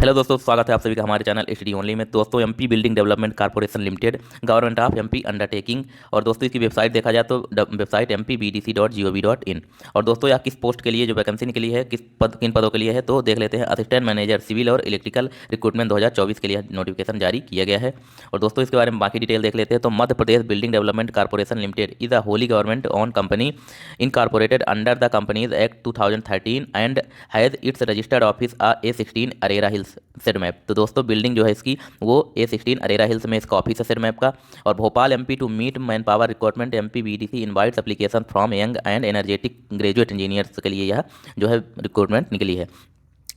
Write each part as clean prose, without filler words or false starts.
Hello दोस्तों, स्वागत है आप सभी का हमारे चैनल एचडी ओनली में। दोस्तों, MP building development corporation limited, government of MP undertaking. और दोस्तों, इसकी वेबसाइट देखा जाए तो वेबसाइट mpbdc.gov.in। और दोस्तों, यह किस पोस्ट के लिए जो वैकेंसी निकली है, किन पदों के लिए है, तो देख लेते हैं। असिस्टेंट मैनेजर सिविल और इलेक्ट्रिकल रिक्रूटमेंट 2024 के लिए नोटिफिकेशन जारी किया गया है। और दोस्तों, इसके बारे में बाकी डिटेल देख लेते हैं। तो Madhya Pradesh building development corporation limited is a wholly government own company incorporated under the Companies Act 2013 and has its registered office A16 Arera Hills सिरमैप। तो दोस्तों, बिल्डिंग जो है इसकी वो A16 अरेरा हिल्स में इसका ऑफिस है सिरमैप का। और Bhopal MP to meet man power requirement MP BDC invites application from young and energetic graduate engineers के लिए यह जो है रिक्रूटमेंट निकली है।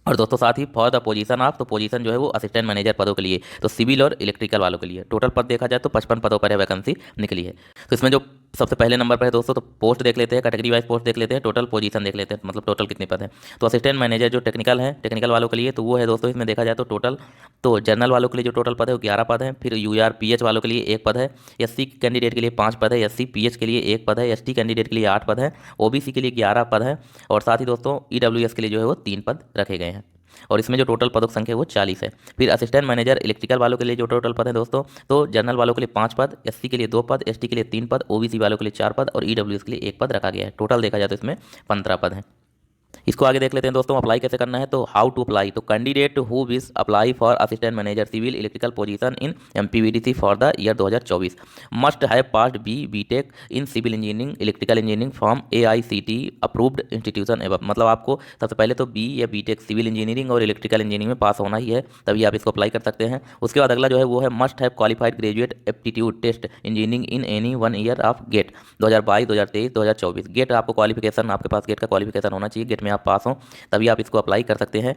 और दोस्तों, साथ ही फॉर द पोजीशन ऑफ, तो पोजीशन जो है वो असिस्टेंट मैनेजर पदों के लिए, तो सिविल और इलेक्ट्रिकल वालों के लिए टोटल पद देखा जाए तो 55 पदों पर है वैकेंसी निकली है। तो इसमें जो सबसे पहले नंबर पर है दोस्तों, तो पोस्ट देख लेते हैं, कैटेगरी वाइज पोस्ट देख लेते हैं, टोटल पोजीशन देख लेते हैं, मतलब टोटल कितने पद हैं। तो असिस्टेंट मैनेजर जो टेक्निकल है, टेक्निकल वालों के लिए, तो वो है दोस्तों, इसमें देखा जाए तो टोटल, तो जनरल वालों के लिए जो टोटल पद है वो 11 पद है। फिर यूआर वालों के लिए 1 पद है। एससी कैंडिडेट के लिए 5 पद है। एससी पीएच के लिए 1 पद है। एसटी कैंडिडेट के लिए 8 पद है। ओबीसी के लिए 11 पद है। और साथ ही दोस्तों, ईडब्ल्यूएस के लिए जो है वो 3 पद रखे गए हैं। और इसमें जो टोटल पदों की संख्या है वो 40 है। फिर असिस्टेंट मैनेजर इलेक्ट्रिकल वालों के लिए जो टोटल पद है दोस्तों, तो जनरल वालों के लिए 5 पद, एससी के लिए 2 पद, एसटी के लिए 3 पद, ओबीसी वालों के लिए 4 पद और ईडब्ल्यूएस के लिए 1 पद रखा गया है। टोटल देखा जाए तो इसमें 15 पद हैं। इसको आगे देख लेते हैं दोस्तों, अप्लाई कैसे करना है। तो हाउ टू अप्लाई, तो candidate who wish apply for assistant manager civil electrical position in MPBDC for the year 2024 must have passed BTech in civil engineering electrical engineering from AICTE approved institution एवं, मतलब आपको सबसे पहले तो B या BTech civil engineering और electrical engineering में pass होना ही है, तभी आप इसको अप्लाई कर सकते हैं। उसके बाद अगला जो है वो है must have qualified graduate aptitude test engineering in any 1 year of GATE 2022 2023 2024। GATE आपको क्वालिफिकेशन, आपके पास गेट का क्वालिफिकेशन होना चाहिए, गेट में आप पास हों तभी आप इसको अप्लाई कर सकते हैं।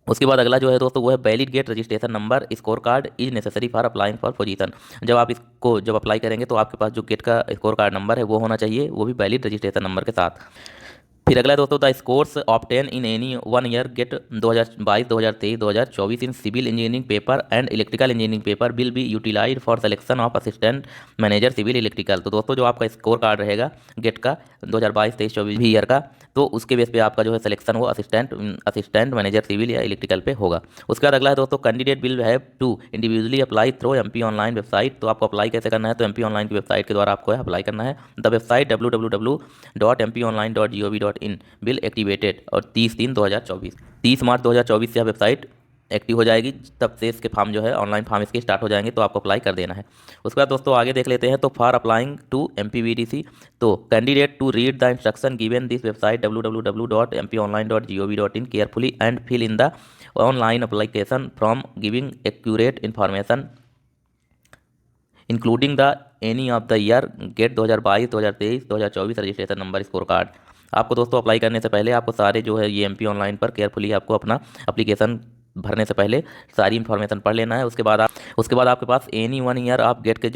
उसके बाद अगला जो है दोस्तों वो है valid GATE registration number score card is necessary for applying for position. जब आप इसको जब अप्लाई करेंगे तो आपके पास जो गेट का स्कोर कार्ड नंबर है वो होना चाहिए, वो भी वैलिड रजिस्ट्रेशन नंबर के साथ। फिर अगला दोस्तों, the scores obtain in any 1 year GATE 2022 2023 2024 in civil engineering paper and electrical engineering paper will be utilise for selection of assistant manager civil electrical. तो दोस्तों, जो आपका स्कोर कार्ड रहेगा गेट का 2022 23 24 भी ईयर का, तो उसके बेस पे आपका जो है सिलेक्शन वो असिस्टेंट मैनेजर सिविल या इलेक्ट्रिकल पे होगा। उसके बाद अगला है दोस्तों, candidate will have to individually apply through MP online website. तो आपको अप्लाई कैसे करना है, तो एमपी ऑनलाइन की वेबसाइट के द्वारा आपको अप्लाई करना है। The website www.mponline.gov.in bill activated और 30/3/2024, 30 मार्च 2024 से यह वेबसाइट एक्टिव हो जाएगी। तब से इसके फॉर्म जो है ऑनलाइन फॉर्म इसके स्टार्ट हो जाएंगे, तो आपको अप्लाई कर देना है। उसके बाद दोस्तों आगे देख लेते हैं। तो फॉर अप्लाइंग टू एमपीवीडीसी, तो candidate to read the instruction given this website www.mponline.gov.in carefully and fill in the online application from giving accurate information including the any of the year GATE 2022 2023 2024 registration number score card. आपको दोस्तों apply करने से पहले आपको सारे जो है ये एमपी ऑनलाइन पर केयरफुली आपको अपना एप्लीकेशन भरने से पहले सारी इन्फॉर्मेशन पढ़ लेना है। उसके बाद आपके पास एनी 1 ईयर आप गेट का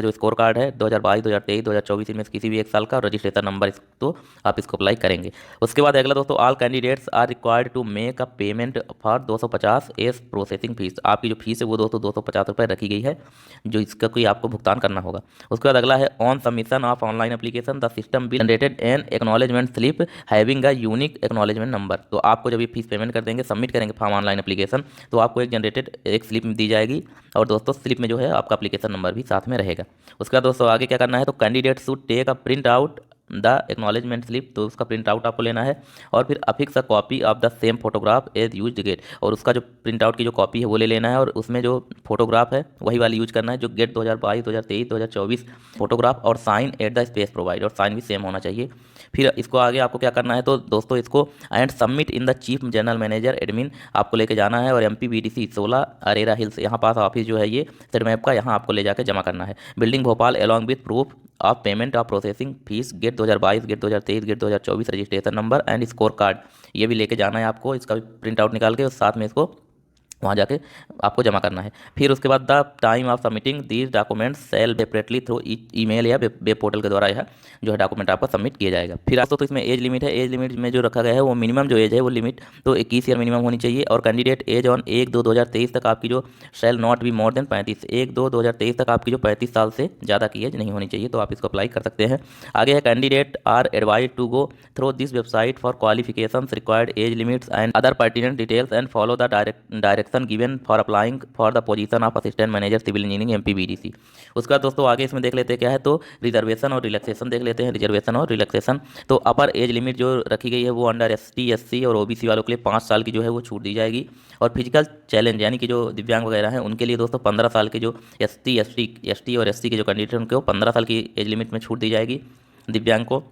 जो स्कोर कार्ड है 2022 2023 2024 इनमें से किसी भी एक साल का रजिस्ट्रेशन नंबर, तो आप इसको अप्लाई करेंगे। उसके बाद अगला दोस्तों, all candidates are required to make a payment for 250 as processing fees. आपकी जो फीस है वो दोस्तों 250 रुपये रखी गई है, जो इसका कोई आपको भुगतान करना होगा। उसके बाद अगला है on submission of online application the system will generated N acknowledgement slip having a unique acknowledgement number. तो आपको जब ये फीस पेमेंट कर देंगे, सबमिट करेंगे फॉर्म ऑनलाइन एप्लीकेशन, तो आपको एक स्लिप दी जाएगी और दोस्तों स्लिप में जो है आपका एप्लीकेशन नंबर भी साथ में रहेगा। उसके बाद दोस्तों आगे क्या करना है, तो candidate should take a print out the acknowledgement slip. तो उसका प्रिंट आउट आपको लेना है और फिर affix a copy of the same photograph as use GATE. और उसका जो प्रिंट आउट की जो कॉपी है वो ले लेना है और उसमें जो फोटोग्राफ है वही वाली यूज करना है जो गेट 2022 2023 2024 फोटोग्राफ, और sign at the space provide, और साइन भी सेम होना चाहिए। फिर इसको आगे आपको क्या करना है, तो दोस्तों इसको and submit in the chief general manager admin आपको लेके जाना है। और एमपीवीडीसी 16 अरेरा हिल्स यहाँ पास ऑफिस जो है ये सिरमैप का, यहाँ आपको ले जाकर जमा करना है। Building Bhopal along with proof of payment of processing fees GATE 2022 GATE 2023 GATE 2024 registration number and score card, ये भी लेके जाना है आपको। इसका भी प्रिंट आउट निकाल के साथ में इसको वहाँ जाके आपको जमा करना है। फिर उसके बाद the time of submitting these documents shall separately through email या वेब पोर्टल के द्वारा यह जो है डॉक्यूमेंट आपका सबमिट किया जाएगा। फिर आपको तो इसमें एज लिमिट है, एज लिमिट में जो रखा गया है वो मिनिमम जो एज है वो लिमिट तो 21 ईयर मिनिमम होनी चाहिए। और कैंडिडेट एज ऑन 1/2/2023 तक आपकी जो shall not be more than 35, 1/2/2023 तक आपकी जो 35 साल से ज़्यादा की एज नहीं होनी चाहिए, तो आप इसको अप्लाई कर सकते हैं। आगे है candidate are advise to go through this website for qualification required age limits and other pertinent details and follow the direction given for applying for the position of assistant manager civil engineering MPBDC. उसका दोस्तों आगे इसमें देख लेते हैं क्या है, तो रिजर्वेशन और रिलैक्सेशन देख लेते हैं। रिजर्वेशन और रिलैक्सेशन, तो अपर एज लिमिट जो रखी गई है वो अंडर एसटी एससी और ओबीसी वालों के लिए 5 साल की जो है वो छूट दी जाएगी। और फिजिकल चैलेंज यानी कि जो दिव्यांग वगैरह हैं उनके लिए दोस्तों 15 साल के जो एसटी और एससी के जो कैंडिडेट हैं उनको 15 साल की एज लिमिट में छूट दी जाएगी दिव्यांग को।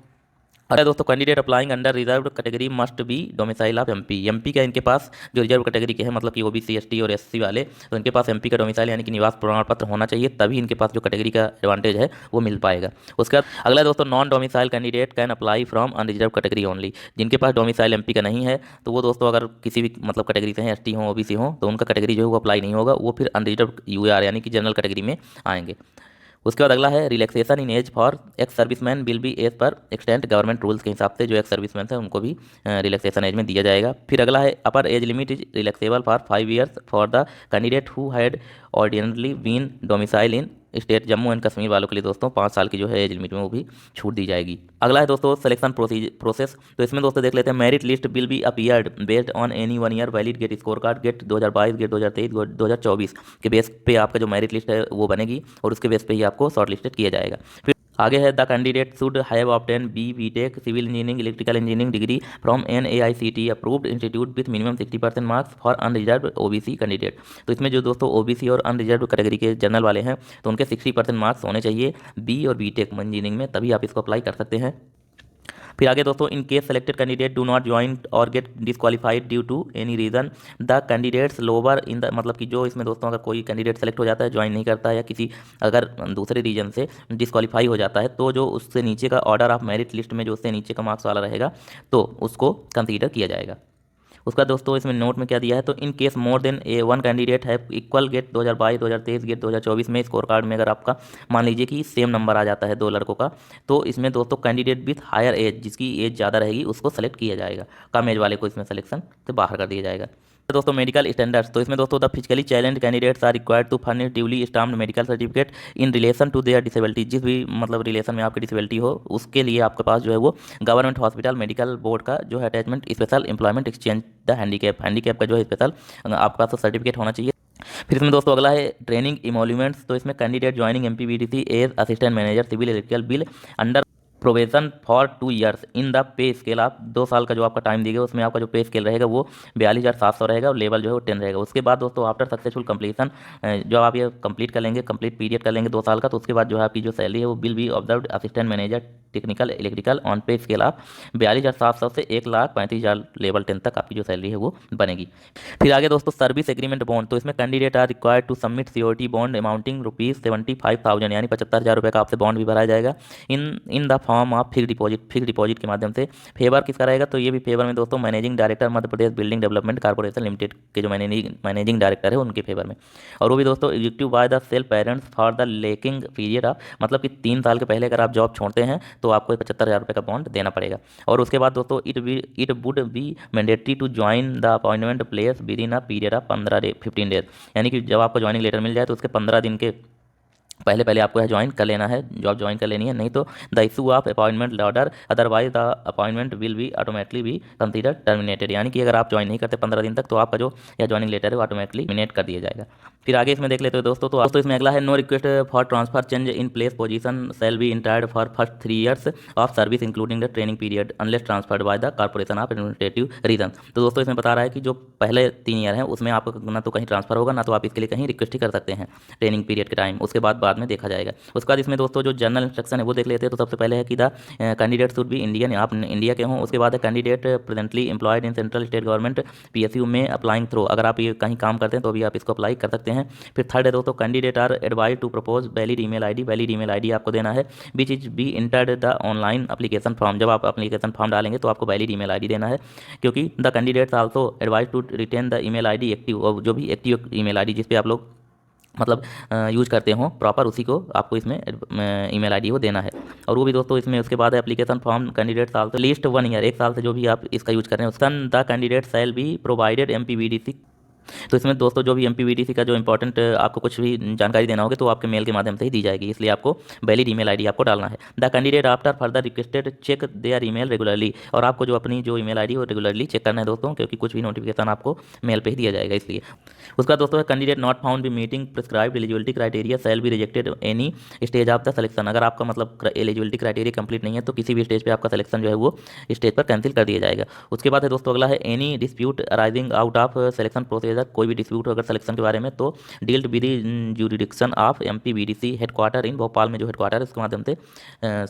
अरे दोस्तों candidate applying under reserve category must be domicile of MP. MP का इनके पास जो रिजर्व कैटेगरी के हैं मतलब कि ओबीसी एसटी और एससी वाले, तो इनके पास एमपी का डोमिसाइल यानी कि निवास प्रमाण पत्र होना चाहिए, तभी इनके पास जो कैटेगरी का एडवांटेज है वो मिल पाएगा। उसके बाद अगला दोस्तों non domicile candidate can apply from unreserve category only. जिनके पास डोमिसाइल एमपी का नहीं है तो वो दोस्तों अगर किसी भी मतलब कैटेगरी से हैं, एसटी हों ओबीसी हों, तो उनका कैटेगरी जो है वो अप्लाई नहीं होगा, वो फिर अनरिजर्व यूआर यानी कि जनरल कैटेगरी में आएंगे। उसके बाद अगला है relaxation in age for ex serviceman will be as per extent government rules के हिसाब से जो एक्स सर्विसमैन है उनको भी रिलैक्सेशन एज में दिया जाएगा। फिर अगला है upper age limit is relaxable for 5 years for the candidate who had ordinarily been domicile in state Jammu and Kashmir वालों के लिए दोस्तों 5 साल की जो है एज लिमिट में वो भी छूट दी जाएगी। अगला है दोस्तों सिलेक्शन प्रोसेस, तो इसमें दोस्तों देख लेते हैं merit list will be appeared based on any 1 year valid GATE score card GATE 2022 GATE 2023 2024 के बेस पे आपका जो मेरिट लिस्ट है वो बनेगी और उसके बेस पे ही आपको शॉर्ट लिस्टेड किया जाएगा। फिर आगे है the candidate should have obtain BTech civil engineering electrical engineering degree from an AICTE approved institute with minimum 60% marks for unreserve OBC candidate. तो इसमें जो दोस्तों ओबीसी और अनरिजर्व कैटेगरी के जनरल वाले हैं तो उनके 60% मार्क्स होने चाहिए बी और बीटेक इंजीनियरिंग में, तभी आप इसको अप्लाई कर सकते हैं। फिर आगे दोस्तों in case selected candidate do not join or get disqualified due to any reason the candidates lower in the, मतलब कि जो इसमें दोस्तों अगर कोई कैंडिडेट सेलेक्ट हो जाता है, ज्वाइन नहीं करता है या किसी अगर दूसरे रीजन से डिस्क्वालीफाई हो जाता है, तो जो उससे नीचे का ऑर्डर ऑफ मेरिट लिस्ट में जो उससे नीचे का मार्क्स वाला रहेगा तो उसको कंसीडर किया जाएगा। उसका दोस्तों इसमें नोट में क्या दिया है, तो in case more than A one candidate है इक्वल गेट 2022 2023 गेट 2024 में स्कोर कार्ड में अगर आपका मान लीजिए कि सेम नंबर आ जाता है 2 लड़कों का, तो इसमें दोस्तों कैंडिडेट विथ हायर एज जिसकी एज ज़्यादा रहेगी उसको सेलेक्ट किया जाएगा, कम एज वाले को इसमें सिलेक्शन से बाहर कर दिया जाएगा। तो दोस्तों मेडिकल स्टैंडर्ड्स, तो इसमें दोस्तों the physically challenge candidates are required to furnish duly stamped medical certificate in relation to their disability. जिस भी मतलब रिलेशन में आपकी डिसेबिलिटी हो उसके लिए आपके पास जो है वो गवर्नमेंट हॉस्पिटल मेडिकल बोर्ड का जो है attachment special employment exchange the handicap का जो है स्पेशल आपके पास तो सर्टिफिकेट होना चाहिए। फिर इसमें दोस्तों अगला है ट्रेनिंग इमोल्यूमेंट्स, तो इसमें candidate joining MPBDC as assistant manager civil electrical will under probation for 2 years in the pay scale. आप 2 साल का जो आपका टाइम दिएगा उसमें आपका जो पे स्केल रहेगा वो 42,700 रहेगा और लेवल जो है वो 10 रहेगा। उसके बाद दोस्तों आफ्टर सक्सेसफुल कंप्लीसन जब आप ये कंप्लीट कर लेंगे, कंप्लीट पीरियड कर लेंगे 2 साल का, तो उसके बाद जो है आपकी जो सैलरी है वो will be observe assistant manager technical electrical on पे स्केल आप 42,700 से 1,35,000 लेवल 10 तक आपकी जो सैलरी है वो बनेगी। फिर आगे दोस्तों सर्विस एग्रीमेंट बॉन्ड, तो इसमें candidate are required to submit surety bond amounting ₹75,000 यानी 75,000 रुपये का आपसे बॉन्ड भी भराया जाएगा in the form of fix deposit के माध्यम से। फेवर किसका रहेगा, तो ये भी फेवर में दोस्तों मैनेजिंग डायरेक्टर मध्य Pradesh building development corporation limited के जो मैनेजिंग डायरेक्टर है उनके फेवर में, और वो भी दोस्तों executive by the self parents for the lacking period of, मतलब कि 3 साल के पहले अगर आप जॉब छोड़ते हैं तो आपको 75,000 रुपये का बॉन्ड देना पड़ेगा। और उसके बाद दोस्तों it would be mandatory to join the appointment place within a period of 15 days, यानी कि जब आपको ज्वाइनिंग लेटर मिल जाए तो उसके 15 दिन के पहले आपको ज्वाइन कर लेना है, जॉब ज्वाइन कर लेनी है, नहीं तो the issue of appointment order otherwise the appointment will be automatically B consider terminated, यानी कि अगर आप ज्वाइन नहीं करते 15 दिन तक तो आपका जो या ज्वाइनिंग लेटर है वो ऑटोमेटिकली टर्मिनेट कर दिया जाएगा। फिर आगे इसमें देख लेते हो दोस्तों, तो इसमें अगला है no request for transfer change in place position shall be entertained for first 3 years of service including the training period unless transferred by the corporation of administrative reason. तो दोस्तों इसमें बता रहा है कि जो पहले 3 ईयर हैं उसमें आपको ना तो कहीं ट्रांसफर होगा ना तो आप इसके लिए कहीं रिक्वेस्ट ही कर सकते हैं ट्रेनिंग पीरियड के टाइम। उसके बाद बाद में देखा जाएगा। उसके बाद इसमें दोस्तों जो जनरल इंस्ट्रक्शन है वो देख लेते हैं। तो सबसे पहले है कि the candidate should be Indian, आप इंडिया के हों। उसके बाद है candidate presently employed in central state government PSU में अप्लाइंग थ्रू, अगर आप ये कहीं काम करते हैं तो भी आप इसको अप्लाई कर सकते हैं। फिर थर्ड है दोस्तों candidate are advise to propose valid email ID, valid email ID आपको देना है which is be entered the online application form. जब आप एप्लीकेशन फॉर्म डालेंगे तो आपको वैलिड ईमेल आईडी देना है, क्योंकि the candidates also advise to retain the email ID active, और जो भी एक्टिव ईमेल आईडी जिस पे आप लोग मतलब यूज़ करते हो प्रॉपर, उसी को आपको इसमें ईमेल आईडी वो देना है। और वो भी दोस्तों इसमें उसके बाद एप्लीकेशन फॉर्म कैंडिडेट साल तो लीस्ट 1 ईयर, 1 साल से जो भी आप इसका यूज़ कर रहे हैं उसका the candidate shall be provided MPVDC। तो इसमें दोस्तों जो भी MPVDC का जो इंपॉर्टेंट आपको कुछ भी जानकारी देना होगी तो आपके मेल के माध्यम से ही दी जाएगी, इसलिए आपको वैलिड ईमेल आईडी आपको डालना है। The candidate after further requested check their email regularly, और आपको जो अपनी जो ईमेल आईडी वो रेगुलरली चेक करना है दोस्तों, क्योंकि कुछ भी नोटिफिकेशन आपको मेल पे ही दिया जाएगा इसलिए। उसका दोस्तों candidate not found be meeting prescribed eligibility criteria shall be rejected any stage of the selection. अगर आपका मतलब एलिजिबिलिटी क्राइटेरिया कंप्लीट नहीं है तो किसी भी स्टेज पे आपका सिलेक्शन जो है वो स्टेज पर कैंसिल कर दिया जाएगा। उसके बाद है दोस्तों अगला है any dispute arising out of selection procedure, कोई भी डिस्प्यूट अगर सिलेक्शन के बारे में तो dealt with the jurisdiction of MPVDC headquarter in Bhopal में जो हेडक्वार्टर है उसके माध्यम से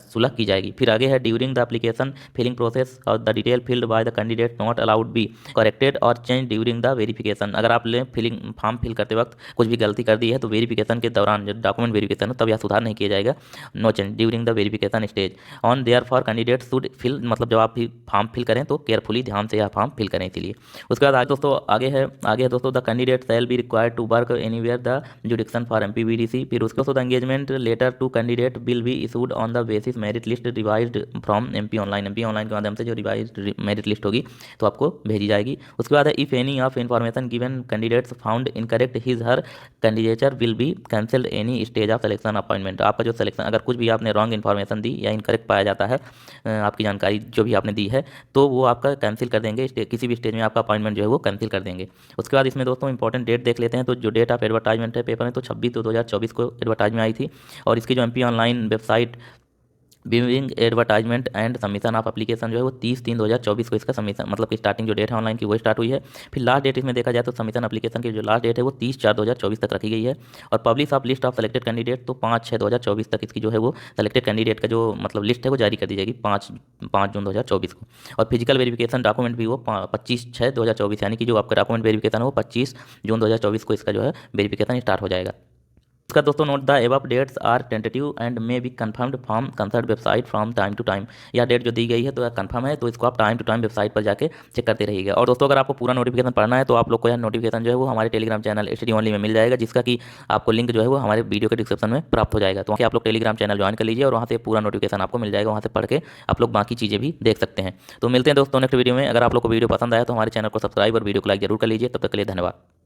सुलह की जाएगी। फिर आगे है during the application filling process or the detail filled by the candidate not allowed be corrected or change during the verification. अगर आप फिलिंग फॉर्म फिल करते वक्त कुछ भी गलती कर दी है तो वेरिफिकेशन के दौरान जो डॉक्यूमेंट वेरिफिकेशन है तब यह सुधार नहीं किया जाएगा, no change during the verification stage on their for candidate should fill, मतलब जब आप फॉर्म फिल करें तो केयरफुली ध्यान से यह फॉर्म फिल करें इसीलिए। उसके बाद दोस्तों आगे है दोस्तों the candidate shall be required to work anywhere the jurisdiction for MPVDC। फिर उसके बाद engagement letter to candidate will be issued on the basis merit list revised from MP online के माध्यम से जो रिवाइज्ड मेरिट लिस्ट होगी तो आपको भेजी जाएगी। उसके बाद है if any of information given candidates found incorrect his her candidature will be cancelled any stage of selection appointment. आपका जो सिलेक्शन अगर कुछ भी आपने रॉन्ग इन्फॉर्मेशन दी या इनकरेक्ट पाया जाता है आपकी जानकारी जो भी आपने दी है तो वो आपका कैंसिल कर देंगे, किसी भी स्टेज में आपका अपॉइंटमेंट जो है वो कैंसिल कर देंगे। उसके बाद इसमें दोस्तों इंपॉर्टेंट डेट देख लेते हैं। तो जो डेट ऑफ एडवर्टाइजमेंट है पेपर में तो 26/2/2024 को एडवर्टाइजमेंट आई थी, और इसकी जो MP online website viewing advertisement and submission of application जो है वो 30/3/2024 को इसका सबमिशन मतलब कि स्टार्टिंग जो डेट है ऑनलाइन की वो स्टार्ट हुई है। फिर लास्ट डेट इसमें देखा जाए तो सबमिशन एप्लीकेशन की जो लास्ट डेट है वो 30/4/2024 तक रखी गई है। और publish of list of selected candidate तो 5/6/2024 तक इसकी जो है वो सेलेक्टेड कैंडिडेट का जो मतलब लिस्ट है वो जारी कर दी जाएगी 5 जून 2024 को। और फिजिकल वेरिफिकेशन डॉक्यूमेंट भी वो 25/6/2024 यानी कि जो आपका डॉक्यूमेंट वेरिफिकेशन है वो 25 जून 2024 को इसका जो है वेरिफिकेशन स्टार्ट हो जाएगा। इसका दोस्तों note the above dates are tentative and may be confirmed from concert website from time to time. यह डेट जो दी गई है तो यह कंफर्म है, तो इसको आप टाइम टू टाइम वेबसाइट पर जाके चेक करते रहिएगा। और दोस्तों अगर आपको पूरा नोटिफिकेशन पढ़ना है तो आप लोग को यह नोटिफिकेशन जो है वो हमारे टेलीग्राम चैनल STD ओनली में मिल जाएगा, जिसका कि आपको लिंक जो है वो हमारे वीडियो के डिस्क्रिप्शन में प्राप्त हो जाएगा। तो वहाँ आप लोग टेलीग्राम चैनल ज्वाइन कर लीजिए और वहाँ से पूरा नोटिफिकेशन आपको मिल जाएगा, वहाँ से पढ़ के आप लोग बाकी चीज़ें भी देख सकते हैं। तो मिलते हैं दोस्तों नेक्स्ट वीडियो में। अगर आप लोग को वीडियो पसंद आया तो हमारे चैनल को सब्सक्राइब और वीडियो को लाइक जरूर कर लीजिए। तब तक के लिए धन्यवाद।